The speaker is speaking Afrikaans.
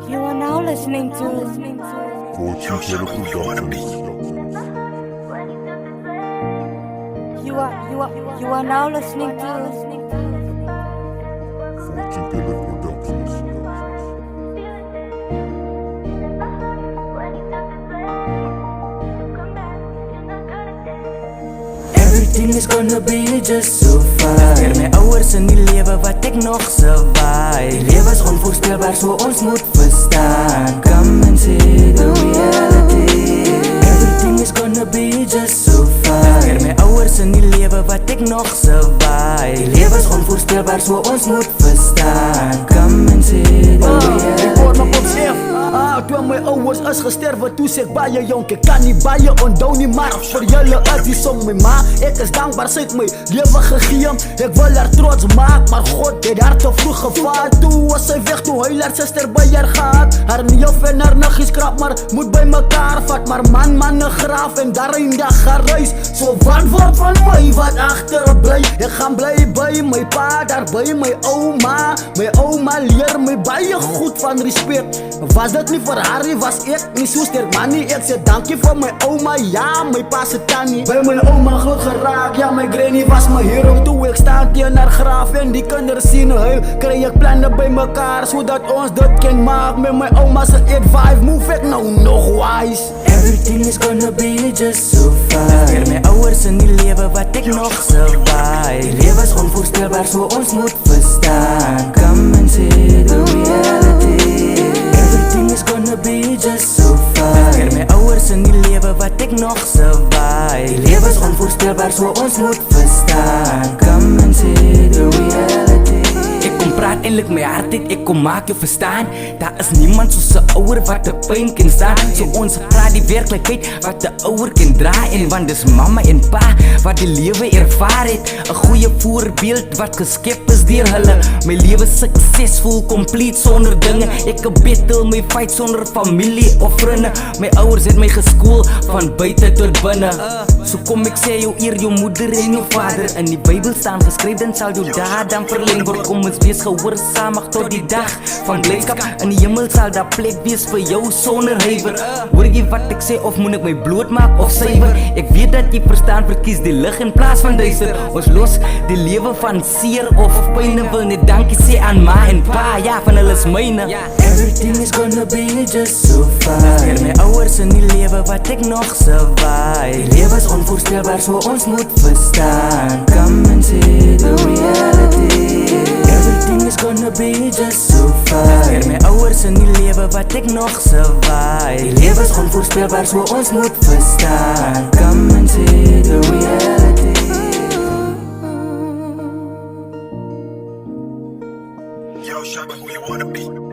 You are now listening to Fortune Teller Productions. You are now listening to Fortune Teller Productions. Everything is gonna be just so fine. Keer my ouers in die lewe wat ek nog survive. Die lewe is onvoorstelbaar, so ons moet verstaan. Come and see the reality. Everything is gonna be just so fine. Keer my ouers in die lewe wat ek nog survive. Die lewe is onvoorstelbaar, so ons moet verstaan. Come and see the reality. Toe my ouers is gesterwe, toe sê ek baie jonk, ek kan nie baie onthou nie, maar vir julle is die song my ma. Ek is dankbaar, sy het my lewe gegee, ek wil haar trots maak, maar God het haar te vroeg gevaar. Toe was sy weg, toe huil haar sister by haar gehad. Haar neef en haar niggies krap, maar moet by mekaar vat. Maar man een graaf en daar een dag gaan reis. So wat word van my wat achterbly? Ek gaan bly by my pa, daar by my oma. My oma leer my baie goed van respect. Was dit nie vir haar nie, was ek nie so sterk man nie. Ek sê dankie vir my oma, ja, my pa se tannie. By my oma groot geraak, ja, my granny was my hero. Toe ek staan teen haar graaf en die kinders sien huil, kry ek planne by mekaar, sodat ons dit kan maak. Met my oma se advice, move ek nou nog wise. Everything is gonna be just so fine. Keer my ouers in die lewe wat ek nog survive. Die lewe is onvoorstelbaar, so ons moet verstaan. Come and see the reality. Everything is gonna be just so fine. Keer my ouers in die lewe wat ek nog survive. Die lewe is onvoorstelbaar, so ons moet verstaan. Come and see the reality. Ek kom praat eindelijk my hart uit, ek kom maak jou verstaan. Daar is niemand soos 'n ouer wat de pyn kan staan. So ons praat die werklikheid wat 'n ouer kan dra. En want dis mama en pa wat die lewe ervaar het. 'n Goeie voorbeeld wat geskep is deur hulle. My lewe suksesvol, compleet sonder dinge. Ek battle my fight sonder familie of vriende. My ouers het my geskool van buite tot binne. So kom ek sê jou eer jou moeder en jou vader. In die Bybel staan geskryf, dan sal jou daad dan verleng word. Kom ons wees gehoorsaamig tot die dag van blydskap. In die hemel sal daar plek wees vir jou sonder huiwer. Hoor jy wat ek sê, of moet ek my bloot maak of suiwer? Ek weet dat jy verstaan, verkies die lig in plaas van duister. Ons los die lewe van seer of pyn. Wil net dankie sê aan ma en pa, ja, van hulle is myne. Everything is gonna be just so fine. Keer my ouers in die lewe wat ek nog survive. Die lewe is onvoorstelbaar, so ons moet verstaan. Come and see the reality. Everything is gonna be just so fine. Keer my ouers in die lewe wat ek nog survive. Die lewe is onvoorstelbaar, so ons moet verstaan. Come and see the reality. Yo, Shabba, who you wanna be?